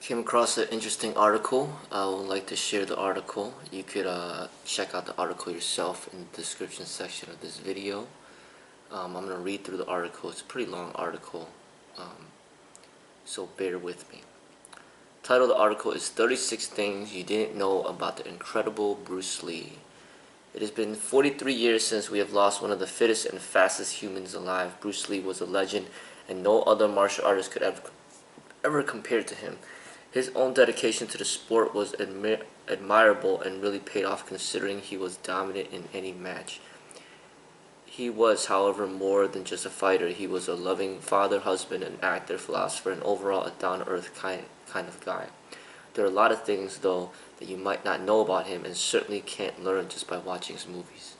Came across an interesting article. I would like to share the article. You could check out the article yourself in the description section of this video. I'm going to read through the article. It's a pretty long article, so bear with me. Title of the article is 36 Things You Didn't Know About the Incredible Bruce Lee. It has been 43 years since we have lost one of the fittest and fastest humans alive. Bruce Lee was a legend, and no other martial artist could ever compare to him. His own dedication to the sport was admirable and really paid off considering he was dominant in any match. He was, however, more than just a fighter. He was a loving father, husband, an actor, philosopher, and overall a down-to-earth kind of guy. There are a lot of things, though, that you might not know about him and certainly can't learn just by watching his movies.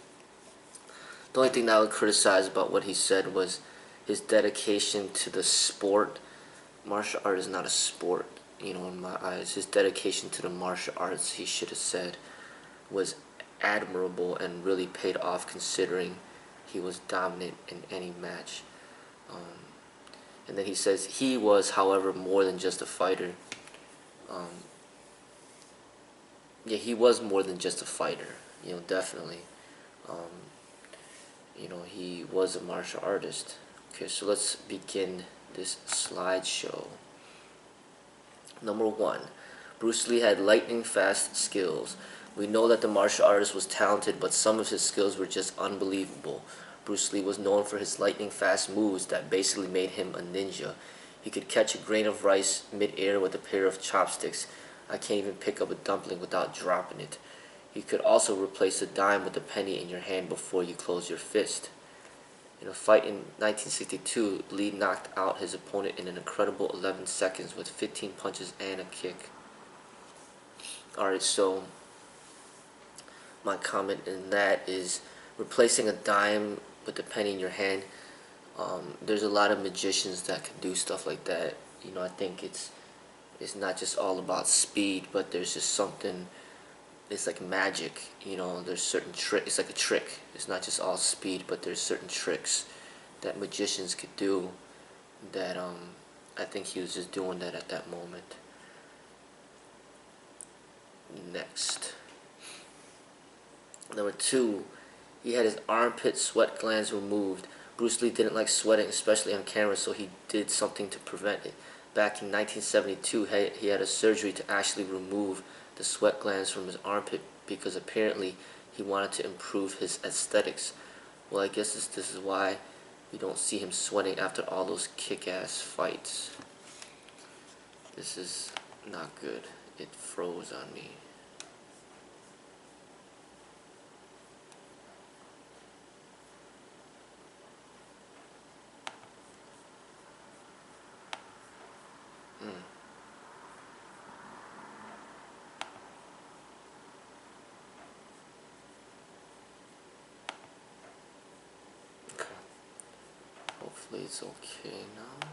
The only thing that I would criticize about what he said was his dedication to the sport. Martial art is not a sport, in my eyes. His dedication to the martial arts, he should have said, was admirable and really paid off considering he was dominant in any match. And then he says he was, however, more than just a fighter. He was more than just a fighter, definitely. He was a martial artist. Okay, so let's begin this slideshow. Number 1, Bruce Lee had lightning fast skills. We know that the martial artist was talented, but some of his skills were just unbelievable. Bruce Lee was known for his lightning fast moves that basically made him a ninja. He could catch a grain of rice mid-air with a pair of chopsticks. I can't even pick up a dumpling without dropping it. He could also replace a dime with a penny in your hand before you close your fist. In a fight in 1962, Lee knocked out his opponent in an incredible 11 seconds with 15 punches and a kick. Alright, so my comment in that is replacing a dime with a penny in your hand. There's a lot of magicians that can do stuff like that. I think it's not just all about speed, but there's just something. It's like magic, there's certain trick. It's like a trick. It's not just all speed, but there's certain tricks that magicians could do that I think he was just doing that at that moment. Next. Number 2, he had his armpit sweat glands removed. Bruce Lee didn't like sweating, especially on camera, so he did something to prevent it. Back in 1972, he had a surgery to actually remove the sweat glands from his armpit because apparently he wanted to improve his aesthetics. Well, I guess this is why we don't see him sweating after all those kick-ass fights. This is not good. It froze on me. Hopefully it's okay now.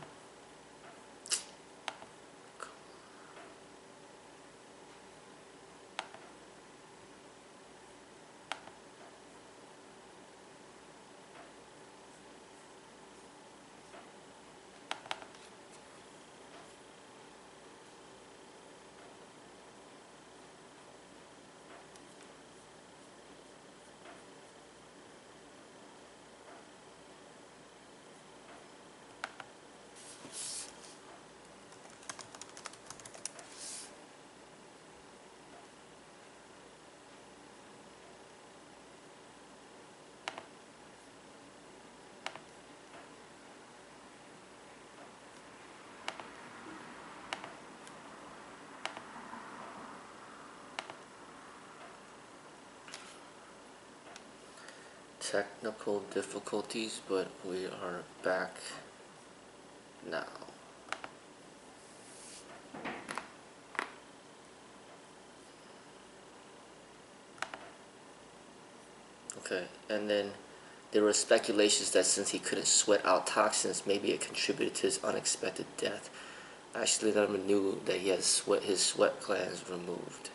Technical difficulties, but we are back now. Okay, and then there were speculations that since he couldn't sweat out toxins, maybe it contributed to his unexpected death. I actually never knew that he had his sweat glands removed.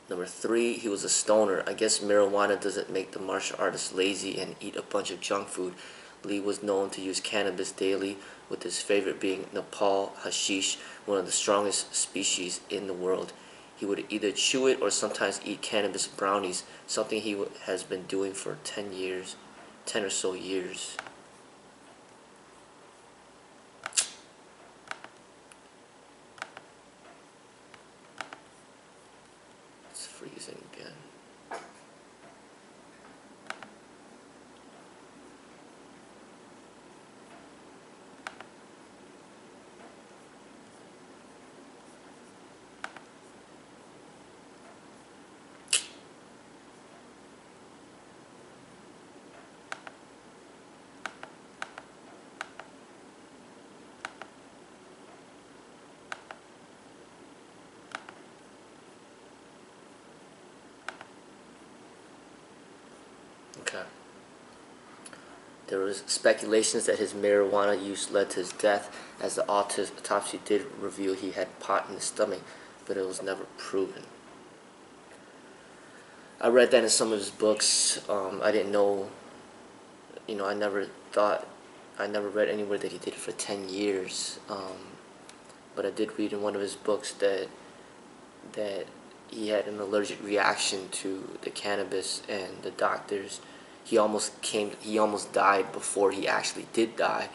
Number 3, he was a stoner. I guess marijuana doesn't make the martial artist lazy and eat a bunch of junk food. Lee was known to use cannabis daily, with his favorite being Nepal hashish, one of the strongest species in the world. He would either chew it or sometimes eat cannabis brownies, something he has been doing for 10 years, 10 or so years. It's freezing again. Okay. There was speculations that his marijuana use led to his death, as the autopsy did reveal he had pot in his stomach, but it was never proven. I read that in some of his books. I didn't know, I never read anywhere that he did it for 10 years. But I did read in one of his books that he had an allergic reaction to the cannabis, and the doctors, he almost died before he actually did die,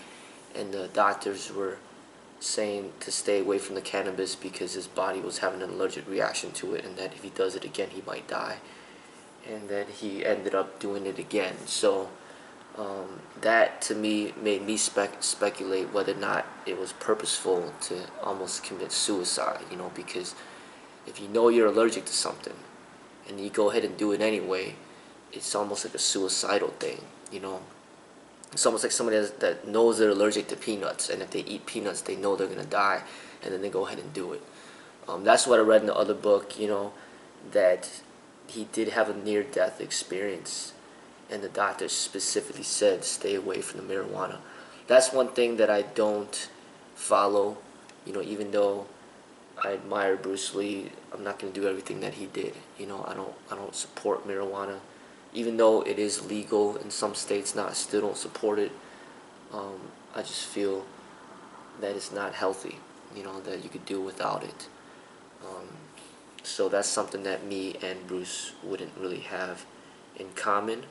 and the doctors were saying to stay away from the cannabis because his body was having an allergic reaction to it, and that if he does it again he might die, and then he ended up doing it again. So that to me made me speculate whether or not it was purposeful to almost commit suicide, because if you know you're allergic to something and you go ahead and do it anyway, it's almost like a suicidal thing. It's almost like somebody that knows they're allergic to peanuts, and if they eat peanuts they know they're going to die, and then they go ahead and do it. That's what I read in the other book, that he did have a near-death experience, and the doctor specifically said stay away from the marijuana. That's one thing that I don't follow, even though I admire Bruce Lee, I'm not going to do everything that he did. I don't support marijuana, even though it is legal in some states now. I still don't support it. I just feel that it's not healthy, that you could do without it. So that's something that me and Bruce wouldn't really have in common.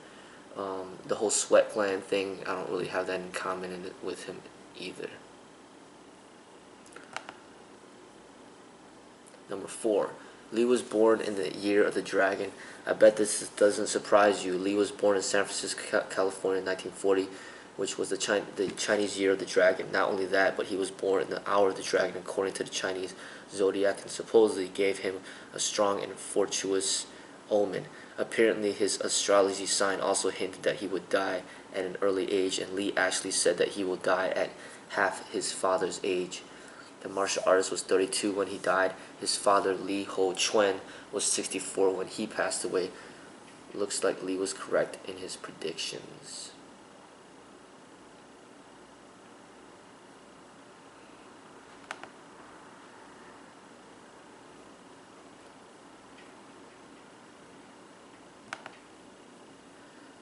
The whole sweat gland thing, I don't really have that in common with him either. Number 4, Lee was born in the year of the dragon. I bet this doesn't surprise you. Lee was born in San Francisco, California in 1940, which was the Chinese year of the dragon. Not only that, but he was born in the hour of the dragon according to the Chinese zodiac, and supposedly gave him a strong and fortuitous omen. Apparently his astrology sign also hinted that he would die at an early age, and Lee actually said that he will die at half his father's age. The martial artist was 32 when he died. His father, Lee Ho Chuen, was 64 when he passed away. Looks like Lee was correct in his predictions.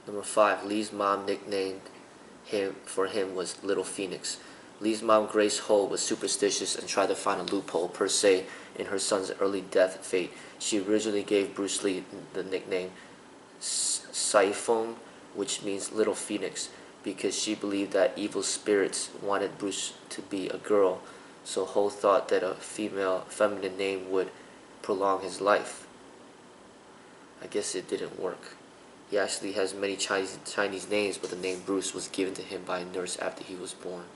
Number 5, Lee's mom nicknamed for him was Little Phoenix. Lee's mom, Grace Ho, was superstitious and tried to find a loophole, per se, in her son's early death fate. She originally gave Bruce Lee the nickname Saifong, which means Little Phoenix, because she believed that evil spirits wanted Bruce to be a girl, so Ho thought that a feminine name would prolong his life. I guess it didn't work. He actually has many Chinese names, but the name Bruce was given to him by a nurse after he was born.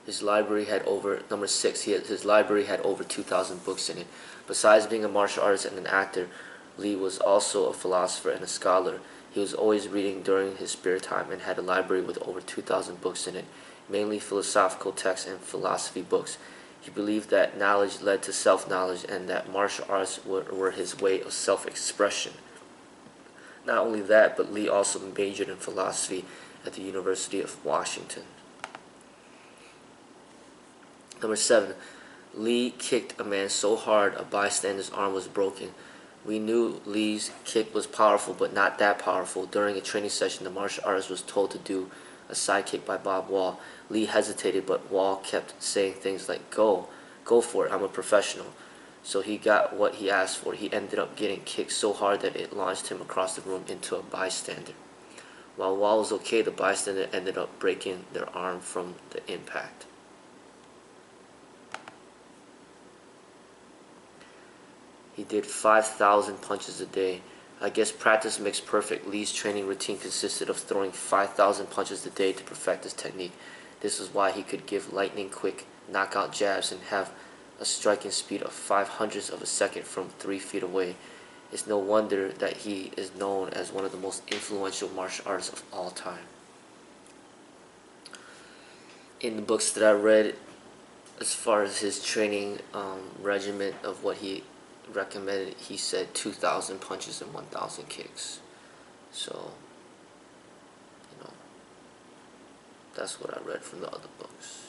His library had number 6, his library had over 2,000 books in it. Besides being a martial artist and an actor, Lee was also a philosopher and a scholar. He was always reading during his spare time and had a library with over 2,000 books in it, mainly philosophical texts and philosophy books. He believed that knowledge led to self-knowledge, and that martial arts were his way of self-expression. Not only that, but Lee also majored in philosophy at the University of Washington. Number 7, Lee kicked a man so hard a bystander's arm was broken. We knew Lee's kick was powerful, but not that powerful. During a training session, the martial artist was told to do a side kick by Bob Wall. Lee hesitated, but Wall kept saying things like, go for it, I'm a professional. So he got what he asked for. He ended up getting kicked so hard that it launched him across the room into a bystander. While Wall was okay, the bystander ended up breaking their arm from the impact. He did 5,000 punches a day. I guess practice makes perfect. Lee's training routine consisted of throwing 5,000 punches a day to perfect his technique. This is why he could give lightning quick knockout jabs and have a striking speed of 5/100ths of a second from 3 feet away. It's no wonder that he is known as one of the most influential martial artists of all time. In the books that I read, as far as his training regimen of what he recommended, he said 2,000 punches and 1,000 kicks. So, that's what I read from the other books.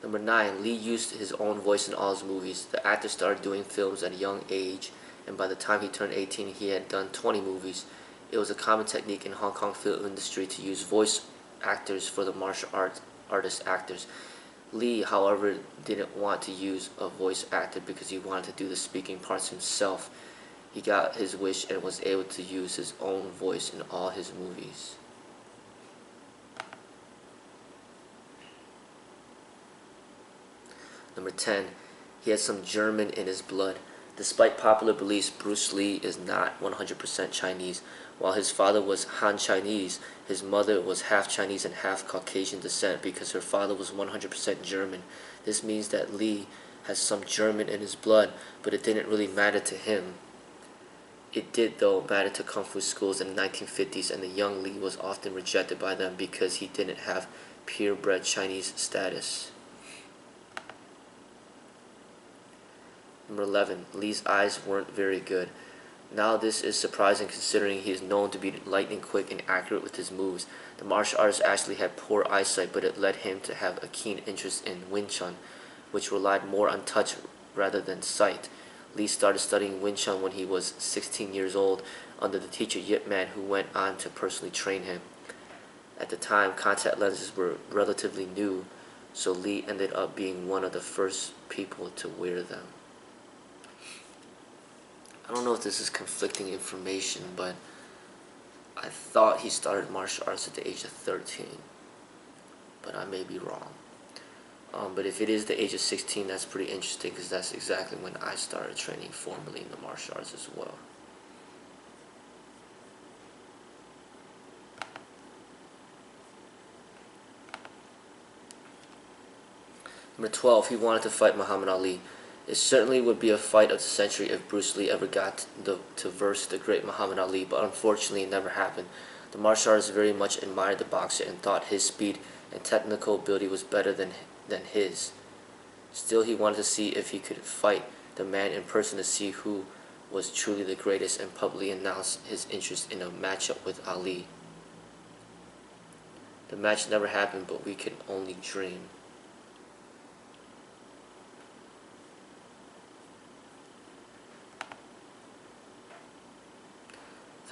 Number 9, Lee used his own voice in all his movies. The actor started doing films at a young age, and by the time he turned 18, he had done 20 movies. It was a common technique in Hong Kong film industry to use voice actors for the martial artist actors. Lee, however, didn't want to use a voice actor because he wanted to do the speaking parts himself. He got his wish and was able to use his own voice in all his movies. Number 10, he had some German in his blood. Despite popular beliefs, Bruce Lee is not 100% Chinese. While his father was Han Chinese, his mother was half Chinese and half Caucasian descent because her father was 100% German. This means that Lee has some German in his blood, but it didn't really matter to him. It did, though, matter to Kung Fu schools in the 1950s, and the young Lee was often rejected by them because he didn't have purebred Chinese status. Number 11, Lee's eyes weren't very good. Now this is surprising considering he is known to be lightning quick and accurate with his moves. The martial artist actually had poor eyesight, but it led him to have a keen interest in Wing Chun, which relied more on touch rather than sight. Lee started studying Wing Chun when he was 16 years old under the teacher Yip Man, who went on to personally train him. At the time, contact lenses were relatively new, so Lee ended up being one of the first people to wear them. I don't know if this is conflicting information, but I thought he started martial arts at the age of 13, but I may be wrong. But if it is the age of 16, that's pretty interesting because that's exactly when I started training formally in the martial arts as well. Number 12, he wanted to fight Muhammad Ali. It certainly would be a fight of the century if Bruce Lee ever got to verse the great Muhammad Ali, but unfortunately it never happened. The martial artist very much admired the boxer and thought his speed and technical ability was better than his. Still, he wanted to see if he could fight the man in person to see who was truly the greatest and publicly announced his interest in a matchup with Ali. The match never happened, but we can only dream.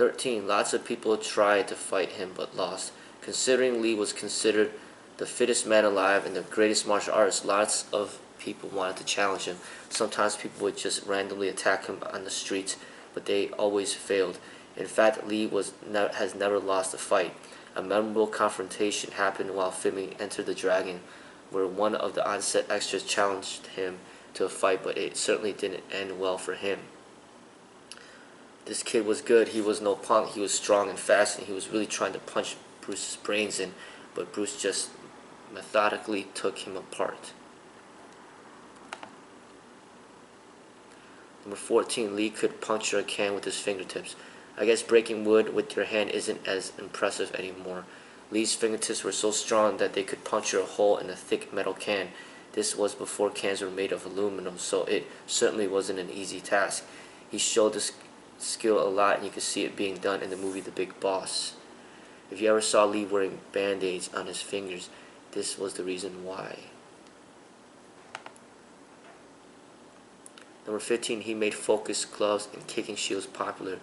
Lots of people tried to fight him but lost. Considering Lee was considered the fittest man alive and the greatest martial artist, lots of people wanted to challenge him. Sometimes people would just randomly attack him on the streets, but they always failed. In fact, Lee has never lost a fight. A memorable confrontation happened while filming Enter the Dragon, where one of the on-set extras challenged him to a fight, but it certainly didn't end well for him. This kid was good. He was no punk. He was strong and fast, and he was really trying to punch Bruce's brains in, but Bruce just methodically took him apart. Number 14, Lee could puncture a can with his fingertips. I guess breaking wood with your hand isn't as impressive anymore. Lee's fingertips were so strong that they could puncture a hole in a thick metal can. This was before cans were made of aluminum, so it certainly wasn't an easy task. He showed this skill a lot, and you could see it being done in the movie The Big Boss. If you ever saw Lee wearing band-aids on his fingers, this was the reason why. Number 15, he made focus gloves and kicking shields popular.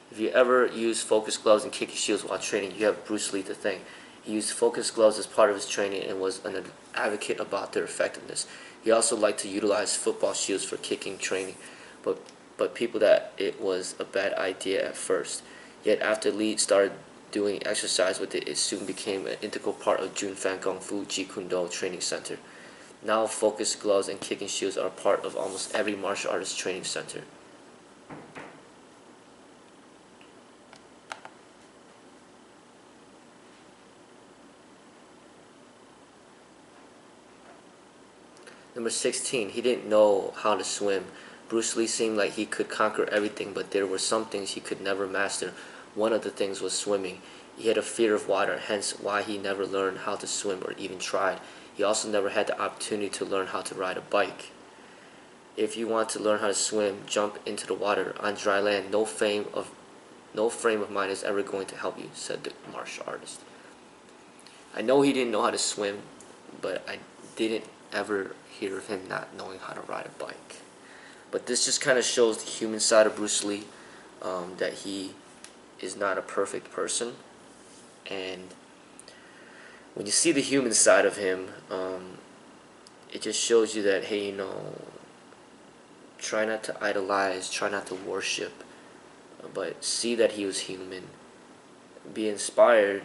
If you ever use focus gloves and kicking shields while training, you have Bruce Lee to thank. He used focus gloves as part of his training and was an advocate about their effectiveness. He also liked to utilize football shields for kicking training, but people that it was a bad idea at first. Yet after Lee started doing exercise with it, it soon became an integral part of Junfan Kung Fu Jeet Kune Do training center. Now focus gloves and kicking shields are part of almost every martial artist training center. Number 16, he didn't know how to swim. Bruce Lee seemed like he could conquer everything, but there were some things he could never master. One of the things was swimming. He had a fear of water, hence why he never learned how to swim or even tried. He also never had the opportunity to learn how to ride a bike. If you want to learn how to swim, jump into the water. On dry land, no frame of mind is ever going to help you, said the martial artist. I know he didn't know how to swim, but I didn't ever hear of him not knowing how to ride a bike. But this just kind of shows the human side of Bruce Lee, that he is not a perfect person. And when you see the human side of him, it just shows you that, hey, try not to idolize, try not to worship, but see that he was human. Be inspired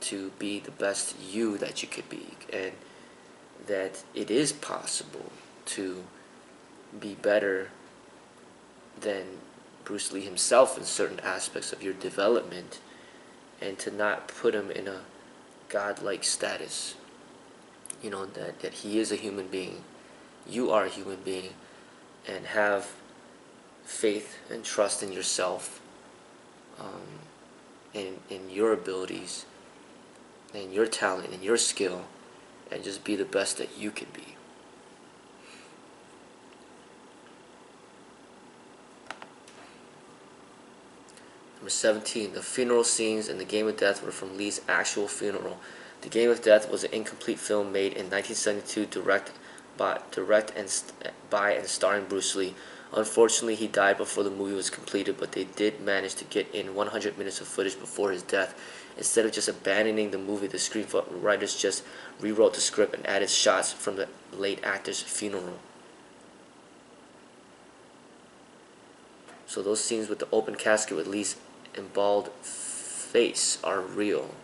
to be the best you that you could be, and that it is possible to be better than Bruce Lee himself in certain aspects of your development, and to not put him in a godlike status. That he is a human being, you are a human being, and have faith and trust in yourself, in your abilities, and your talent, and your skill, and just be the best that you can be. Number 17, the funeral scenes in The Game of Death were from Lee's actual funeral. The Game of Death was an incomplete film made in 1972 directed by and starring Bruce Lee. Unfortunately, he died before the movie was completed, but they did manage to get in 100 minutes of footage before his death. Instead of just abandoning the movie, the screenwriters just rewrote the script and added shots from the late actor's funeral. So those scenes with the open casket with Lee's emballed face are real.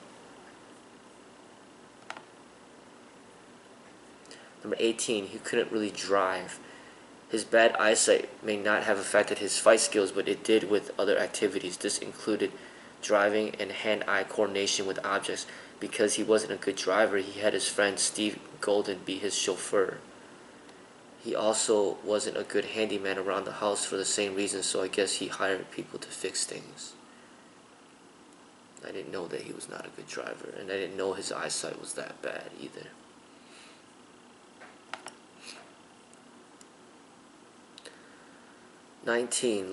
Number 18, he couldn't really drive. His bad eyesight may not have affected his fight skills, but it did with other activities. This included driving and hand-eye coordination with objects. Because he wasn't a good driver, he had his friend Steve Golden be his chauffeur. He also wasn't a good handyman around the house for the same reason, so I guess he hired people to fix things. I didn't know that he was not a good driver, and I didn't know his eyesight was that bad either.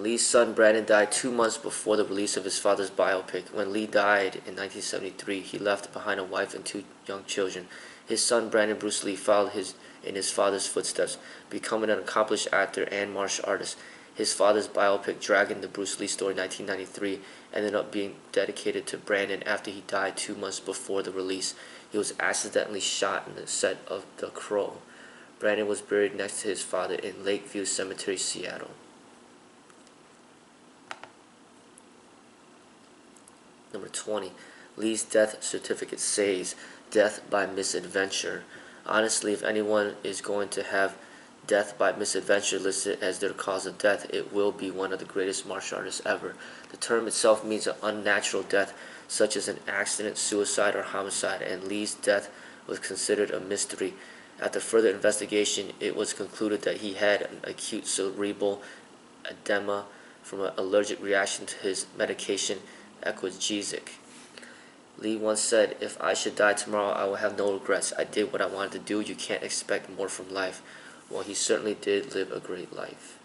Lee's son Brandon died 2 months before the release of his father's biopic. When Lee died in 1973, he left behind a wife and 2 young children. His son Brandon Bruce Lee followed in his father's footsteps, becoming an accomplished actor and martial artist. His father's biopic, Dragon: The Bruce Lee Story, 1993, ended up being dedicated to Brandon after he died 2 months before the release. He was accidentally shot in the set of The Crow. Brandon was buried next to his father in Lakeview Cemetery, Seattle. Number 20, Lee's death certificate says, death by misadventure. Honestly, if anyone is going to have death by misadventure listed as their cause of death, it will be one of the greatest martial artists ever. The term itself means an unnatural death, such as an accident, suicide, or homicide, and Lee's death was considered a mystery. After further investigation, it was concluded that he had an acute cerebral edema from an allergic reaction to his medication, Equagesic. Lee once said, "If I should die tomorrow, I will have no regrets. I did what I wanted to do. You can't expect more from life." Well, he certainly did live a great life.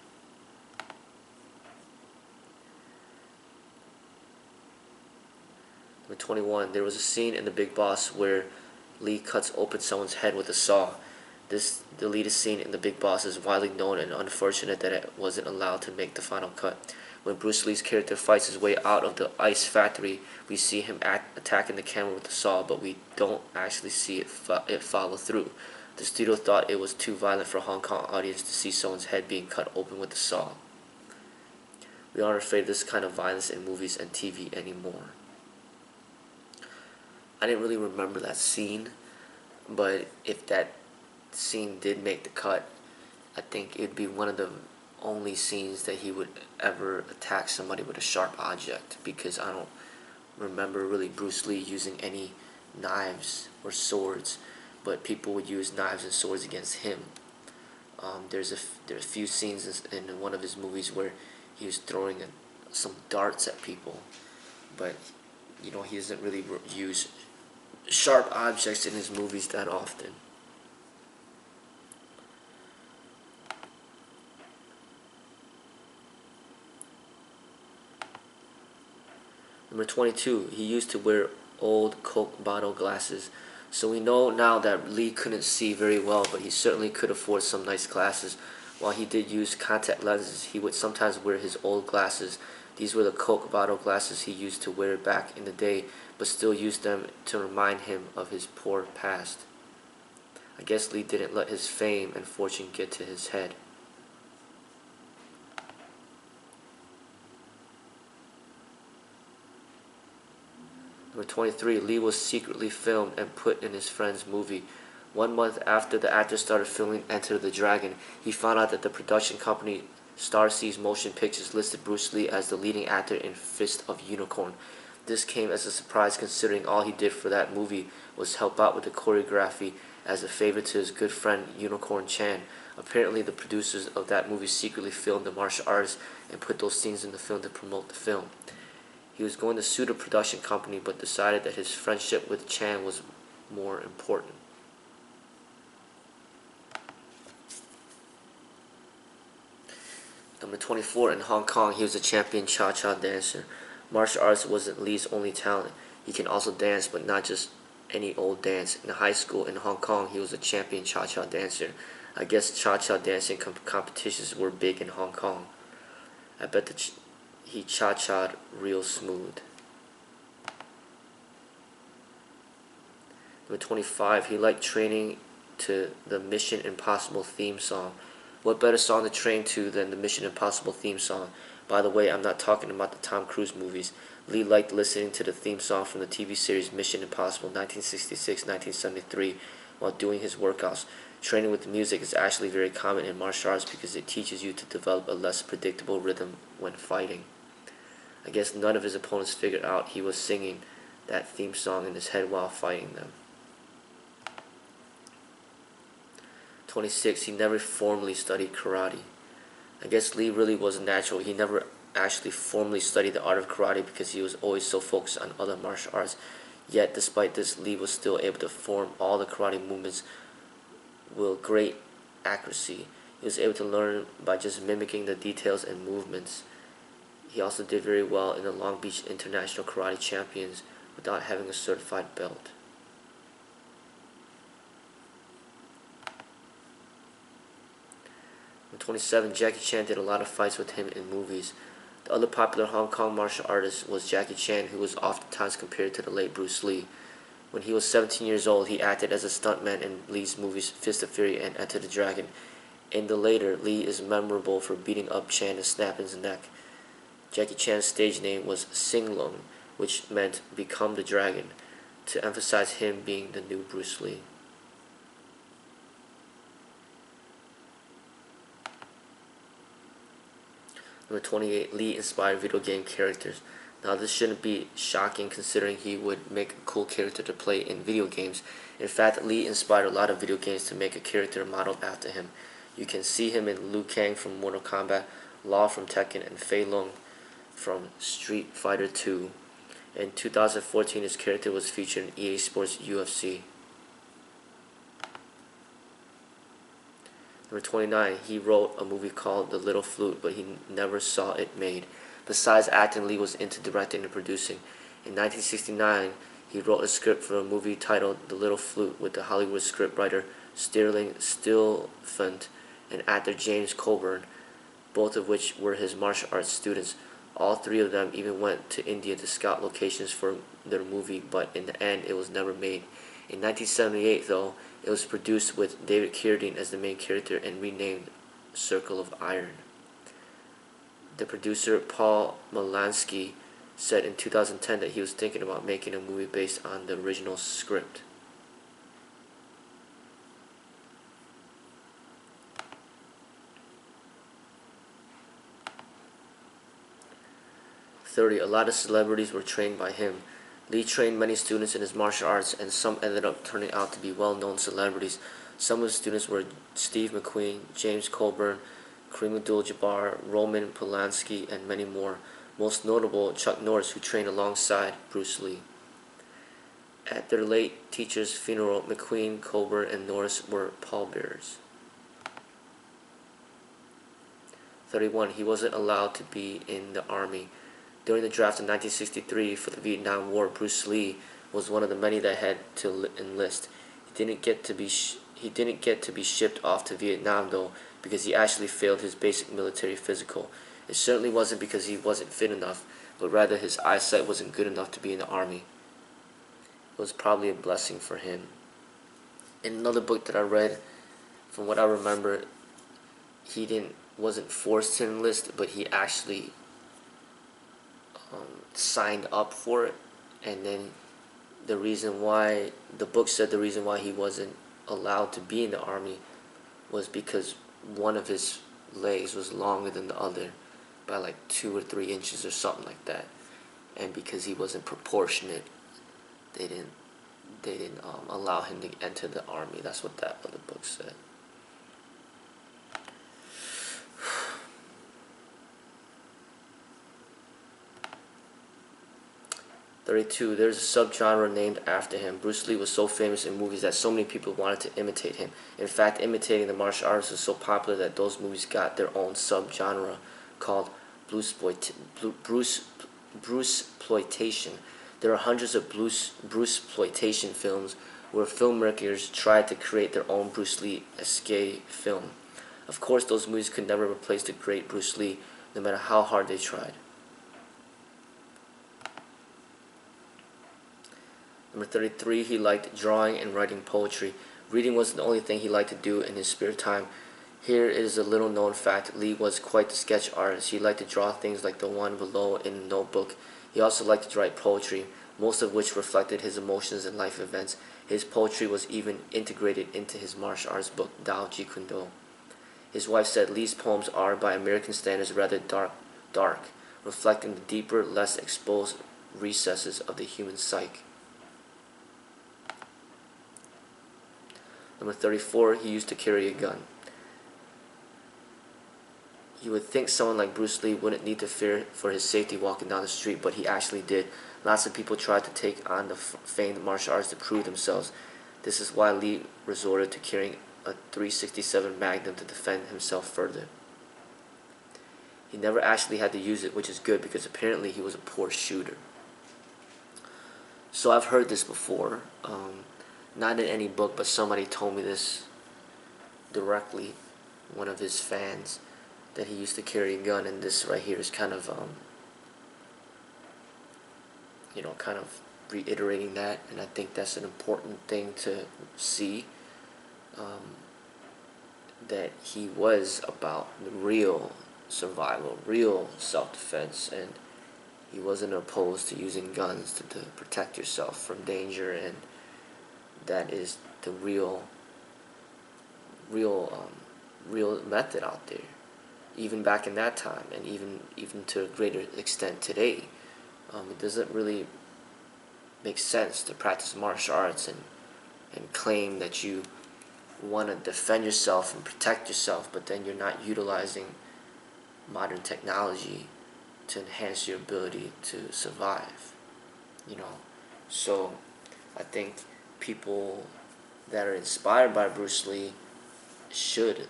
Number 21, there was a scene in The Big Boss where Lee cuts open someone's head with a saw. This deleted scene in The Big Boss is widely known and unfortunate that it wasn't allowed to make the final cut. When Bruce Lee's character fights his way out of the ice factory, we see him attacking the camera with the saw, but we don't actually see it follow through. The studio thought it was too violent for a Hong Kong audience to see someone's head being cut open with the saw. We aren't afraid of this kind of violence in movies and TV anymore. I didn't really remember that scene, but if that scene did make the cut, I think it'd be one of the only scenes that he would ever attack somebody with a sharp object, because I don't remember really Bruce Lee using any knives or swords, but people would use knives and swords against him. There's a few scenes in one of his movies where he was throwing some darts at people, but he doesn't really use sharp objects in his movies that often. Number 22, he used to wear old Coke bottle glasses. So we know now that Lee couldn't see very well, but he certainly could afford some nice glasses. While he did use contact lenses, he would sometimes wear his old glasses. These were the Coke bottle glasses he used to wear back in the day, but still used them to remind him of his poor past. I guess Lee didn't let his fame and fortune get to his head. Number 23, Lee was secretly filmed and put in his friend's movie. 1 month after the actor started filming Enter the Dragon, he found out that the production company Star Seas Motion Pictures listed Bruce Lee as the leading actor in Fist of Unicorn. This came as a surprise considering all he did for that movie was help out with the choreography as a favor to his good friend Unicorn Chan. Apparently the producers of that movie secretly filmed the martial arts and put those scenes in the film to promote the film. He was going to sue the production company, but decided that his friendship with Chan was more important. Number 24, in Hong Kong, he was a champion cha-cha dancer. Martial arts wasn't Lee's only talent. He can also dance, but not just any old dance. In high school in Hong Kong, he was a champion cha-cha dancer. I guess cha-cha dancing competitions were big in Hong Kong. I bet that he cha-cha'd real smooth. Number 25, he liked training to the Mission Impossible theme song. What better song to train to than the Mission Impossible theme song? By the way, I'm not talking about the Tom Cruise movies. Lee liked listening to the theme song from the TV series Mission Impossible 1966-1973 while doing his workouts. Training with the music is actually very common in martial arts because it teaches you to develop a less predictable rhythm when fighting. I guess none of his opponents figured out he was singing that theme song in his head while fighting them. 26. He never formally studied karate. I guess Lee really was natural. He never actually formally studied the art of karate because he was always so focused on other martial arts. Yet, despite this, Lee was still able to form all the karate movements with great accuracy. He was able to learn by just mimicking the details and movements. He also did very well in the Long Beach International Karate Champions without having a certified belt. In 27, Jackie Chan did a lot of fights with him in movies. The other popular Hong Kong martial artist was Jackie Chan, who was oftentimes compared to the late Bruce Lee. When he was 17 years old, he acted as a stuntman in Lee's movies Fist of Fury and Enter the Dragon. In the later, Lee is memorable for beating up Chan and snapping his neck. Jackie Chan's stage name was Sing Lung, which meant Become the Dragon, to emphasize him being the new Bruce Lee. Number 28, Lee inspired video game characters. Now this shouldn't be shocking considering he would make a cool character to play in video games. In fact, Lee inspired a lot of video games to make a character modeled after him. You can see him in Liu Kang from Mortal Kombat, Law from Tekken, and Fei Long from Street Fighter 2. In 2014, his character was featured in EA Sports UFC. Number 29, he wrote a movie called The Little Flute, but he never saw it made. Besides acting, Lee was into directing and producing. In 1969, he wrote a script for a movie titled The Little Flute with the Hollywood scriptwriter Sterling Stilfant, and actor James Coburn, both of which were his martial arts students. All three of them even went to India to scout locations for their movie, but in the end it was never made. In 1978, though, it was produced with David Carradine as the main character and renamed Circle of Iron. The producer Paul Malansky said in 2010 that he was thinking about making a movie based on the original script. A lot of celebrities were trained by him. Lee trained many students in his martial arts, and some ended up turning out to be well-known celebrities. Some of his students were Steve McQueen, James Coburn, Kareem Abdul-Jabbar, Roman Polanski, and many more. Most notable, Chuck Norris, who trained alongside Bruce Lee. At their late teacher's funeral, McQueen, Coburn, and Norris were pallbearers. 31. He wasn't allowed to be in the Army. During the draft in 1963 for the Vietnam War, Bruce Lee was one of the many that had to enlist. He didn't get to be shipped off to Vietnam, though, because he actually failed his basic military physical. It certainly wasn't because he wasn't fit enough, but rather his eyesight wasn't good enough to be in the Army. It was probably a blessing for him. In another book that I read, from what I remember, he wasn't forced to enlist, but he actually signed up for it, and then the book said the reason why he wasn't allowed to be in the Army was because one of his legs was longer than the other by like 2 or 3 inches or something like that, and because he wasn't proportionate, they didn't allow him to enter the Army. That's what that other book said. 32. There's a subgenre named after him. Bruce Lee was so famous in movies that so many people wanted to imitate him. In fact, imitating the martial arts was so popular that those movies got their own subgenre called Bruceploitation. There are hundreds of Bruceploitation films where filmmakers tried to create their own Bruce Lee escape film. Of course, those movies could never replace the great Bruce Lee, no matter how hard they tried. Number 33, he liked drawing and writing poetry. Reading wasn't the only thing he liked to do in his spare time. Here is a little known fact. Lee was quite the sketch artist. He liked to draw things like the one below in a notebook. He also liked to write poetry, most of which reflected his emotions and life events. His poetry was even integrated into his martial arts book, Dao Jeet Kune Do. His wife said Lee's poems are, by American standards, rather dark, reflecting the deeper, less exposed recesses of the human psyche. Number 34, he used to carry a gun. You would think someone like Bruce Lee wouldn't need to fear for his safety walking down the street, but he actually did. Lots of people tried to take on the famed martial arts to prove themselves. This is why Lee resorted to carrying a .367 Magnum to defend himself further. He never actually had to use it, which is good because apparently he was a poor shooter. So I've heard this before. Not in any book, but somebody told me this directly, one of his fans, that he used to carry a gun, and this right here is kind of, kind of reiterating that, and I think that's an important thing to see, that he was about the real survival, real self-defense, and he wasn't opposed to using guns to protect yourself from danger, and that is the real method out there, even back in that time, and even to a greater extent today. It doesn't really make sense to practice martial arts and claim that you want to defend yourself and protect yourself, but then you're not utilizing modern technology to enhance your ability to survive. So I think people that are inspired by Bruce Lee should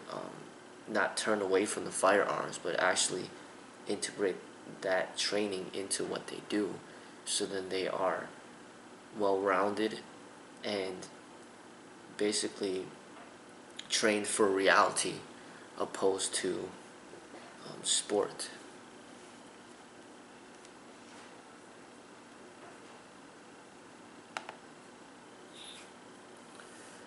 not turn away from the firearms, but actually integrate that training into what they do, so then they are well-rounded and basically trained for reality opposed to sport.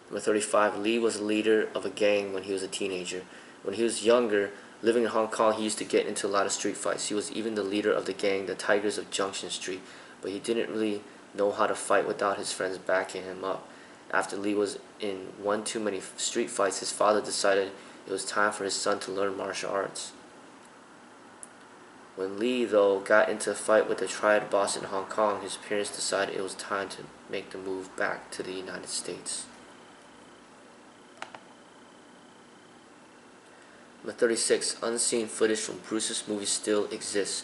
Number 35, Lee was a leader of a gang when he was a teenager. When he was younger, living in Hong Kong, he used to get into a lot of street fights. He was even the leader of the gang, the Tigers of Junction Street, but he didn't really know how to fight without his friends backing him up. After Lee was in one too many street fights, his father decided it was time for his son to learn martial arts. When Lee, though, got into a fight with the triad boss in Hong Kong, his parents decided it was time to make the move back to the United States. Number 36, unseen footage from Bruce's movies still exists.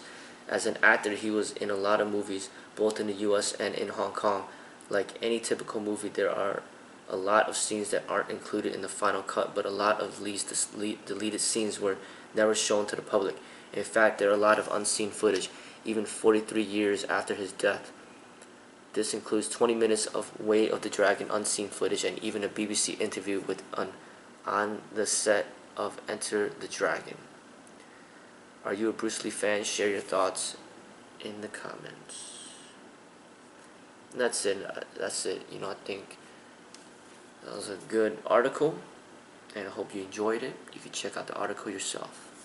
As an actor, he was in a lot of movies, both in the US and in Hong Kong. Like any typical movie, there are a lot of scenes that aren't included in the final cut, but a lot of Lee's deleted scenes were never shown to the public. In fact, there are a lot of unseen footage, even 43 years after his death. This includes 20 minutes of Way of the Dragon unseen footage and even a BBC interview with on the set of Enter the Dragon. Are you a Bruce Lee fan? Share your thoughts in the comments. And that's it. I think that was a good article, and I hope you enjoyed it. You can check out the article yourself.